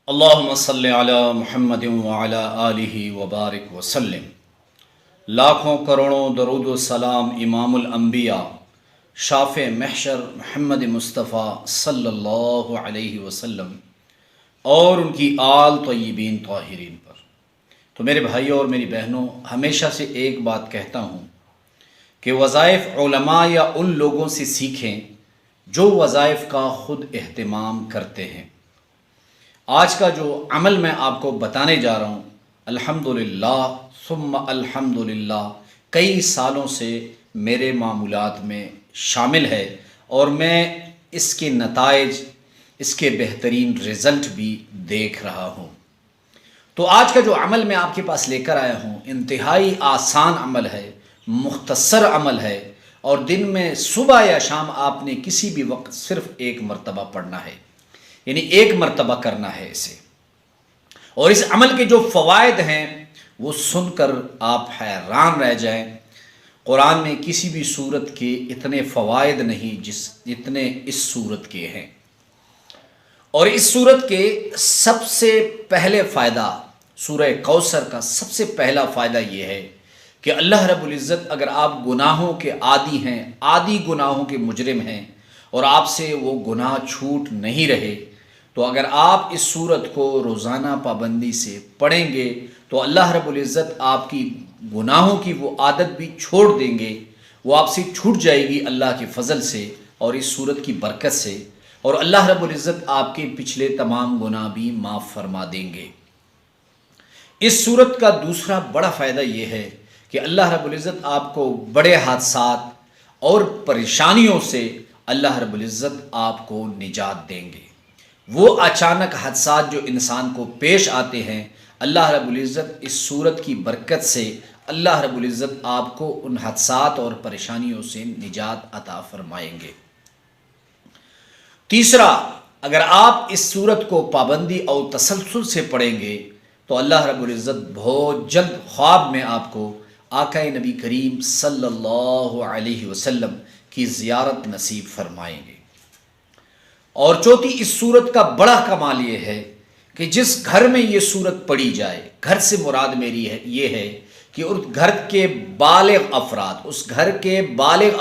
اللہم صلی علی محمد وعلی آلہ وبارک وسلم۔ لاکھوں کروڑوں درود و سلام امام الانبیاء شافع محشر محمد مصطفیٰ صلی اللہ علیہ وسلم اور ان کی آل طیبین طاہرین پر۔ تو میرے بھائیوں اور میری بہنوں، ہمیشہ سے ایک بات کہتا ہوں کہ وظائف علماء یا ان لوگوں سے سیکھیں جو وظائف کا خود اہتمام کرتے ہیں۔ آج کا جو عمل میں آپ کو بتانے جا رہا ہوں، الحمدللہ ثم الحمدللہ کئی سالوں سے میرے معمولات میں شامل ہے اور میں اس کے نتائج، اس کے بہترین رزلٹ بھی دیکھ رہا ہوں۔ تو آج کا جو عمل میں آپ کے پاس لے کر آیا ہوں انتہائی آسان عمل ہے، مختصر عمل ہے، اور دن میں صبح یا شام آپ نے کسی بھی وقت صرف ایک مرتبہ پڑھنا ہے، یعنی ایک مرتبہ کرنا ہے اسے۔ اور اس عمل کے جو فوائد ہیں وہ سن کر آپ حیران رہ جائیں۔ قرآن میں کسی بھی سورت کے اتنے فوائد نہیں جتنے اس سورت کے ہیں۔ اور اس سورت کے سب سے پہلے فائدہ، سورہ کوثر کا سب سے پہلا فائدہ یہ ہے کہ اللہ رب العزت اگر آپ گناہوں کے عادی ہیں، عادی گناہوں کے مجرم ہیں، اور آپ سے وہ گناہ چھوٹ نہیں رہے، تو اگر آپ اس سورت کو روزانہ پابندی سے پڑھیں گے تو اللہ رب العزت آپ کی گناہوں کی وہ عادت بھی چھوڑ دیں گے، وہ آپ سے چھوٹ جائے گی اللہ کے فضل سے اور اس سورت کی برکت سے، اور اللہ رب العزت آپ کے پچھلے تمام گناہ بھی معاف فرما دیں گے۔ اس سورت کا دوسرا بڑا فائدہ یہ ہے کہ اللہ رب العزت آپ کو بڑے حادثات اور پریشانیوں سے اللہ رب العزت آپ کو نجات دیں گے۔ وہ اچانک حادثات جو انسان کو پیش آتے ہیں، اللہ رب العزت اس سورت کی برکت سے اللہ رب العزت آپ کو ان حادثات اور پریشانیوں سے نجات عطا فرمائیں گے۔ تیسرا، اگر آپ اس سورت کو پابندی اور تسلسل سے پڑھیں گے تو اللہ رب العزت بہت جلد خواب میں آپ کو آقا نبی کریم صلی اللہ علیہ وسلم کی زیارت نصیب فرمائیں گے۔ اور چوتھی، اس سورت کا بڑا کمال یہ ہے کہ جس گھر میں یہ سورت پڑھی جائے، گھر سے مراد میری ہے یہ ہے کہ اس گھر کے بالغ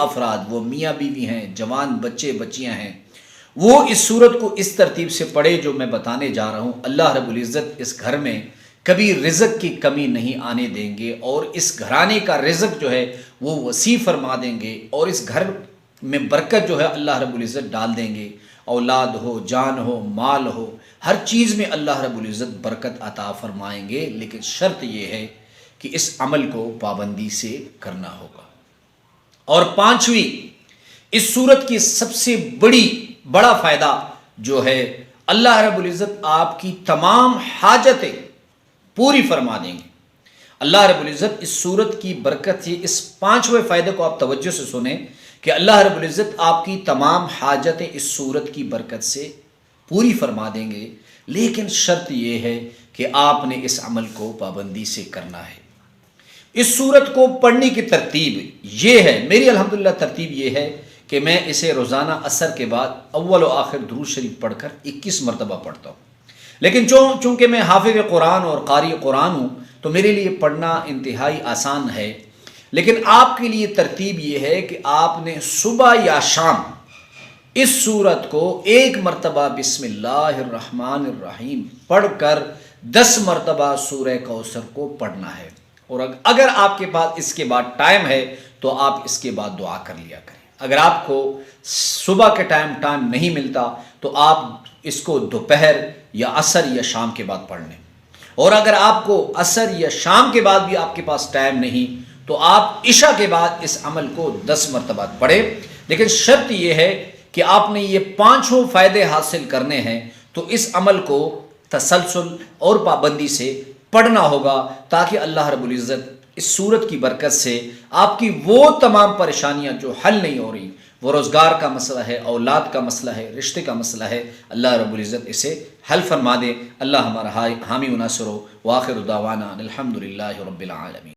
افراد وہ میاں بیوی ہیں، جوان بچے بچیاں ہیں، وہ اس سورت کو اس ترتیب سے پڑھے جو میں بتانے جا رہا ہوں، اللہ رب العزت اس گھر میں کبھی رزق کی کمی نہیں آنے دیں گے، اور اس گھرانے کا رزق جو ہے وہ وسیع فرما دیں گے، اور اس گھر میں برکت جو ہے اللہ رب العزت ڈال دیں گے۔ اولاد ہو، جان ہو، مال ہو، ہر چیز میں اللہ رب العزت برکت عطا فرمائیں گے، لیکن شرط یہ ہے کہ اس عمل کو پابندی سے کرنا ہوگا۔ اور پانچویں، اس سورت کی سب سے بڑا فائدہ جو ہے، اللہ رب العزت آپ کی تمام حاجتیں پوری فرما دیں گے۔ اللہ رب العزت اس سورت کی برکت سے، اس پانچویں فائدے کو آپ توجہ سے سنیں کہ اللہ رب العزت آپ کی تمام حاجتیں اس سورت کی برکت سے پوری فرما دیں گے، لیکن شرط یہ ہے کہ آپ نے اس عمل کو پابندی سے کرنا ہے۔ اس سورت کو پڑھنے کی ترتیب یہ ہے، میری الحمدللہ ترتیب یہ ہے کہ میں اسے روزانہ عصر کے بعد اول و آخر درود شریف پڑھ کر 21 مرتبہ پڑھتا ہوں، لیکن چونکہ میں حافظ قرآن اور قاری قرآن ہوں تو میرے لیے پڑھنا انتہائی آسان ہے، لیکن آپ کے لیے ترتیب یہ ہے کہ آپ نے صبح یا شام اس سورت کو ایک مرتبہ بسم اللہ الرحمن الرحیم پڑھ کر 10 مرتبہ سورہ کوثر کو پڑھنا ہے، اور اگر آپ کے پاس اس کے بعد ٹائم ہے تو آپ اس کے بعد دعا کر لیا کریں۔ اگر آپ کو صبح کے ٹائم نہیں ملتا تو آپ اس کو دوپہر یا عصر یا شام کے بعد پڑھ لیں، اور اگر آپ کو عصر یا شام کے بعد بھی آپ کے پاس ٹائم نہیں تو آپ عشاء کے بعد اس عمل کو 10 مرتبہ پڑھیں، لیکن شرط یہ ہے کہ آپ نے یہ پانچوں فائدے حاصل کرنے ہیں تو اس عمل کو تسلسل اور پابندی سے پڑھنا ہوگا، تاکہ اللہ رب العزت اس سورت کی برکت سے آپ کی وہ تمام پریشانیاں جو حل نہیں ہو رہی، وہ روزگار کا مسئلہ ہے، اولاد کا مسئلہ ہے، رشتے کا مسئلہ ہے، اللہ رب العزت اسے حل فرما دے۔ اللہ ہمارا حامی و ناصر ہو، وآخر دعوانا الحمدللہ رب العالمین۔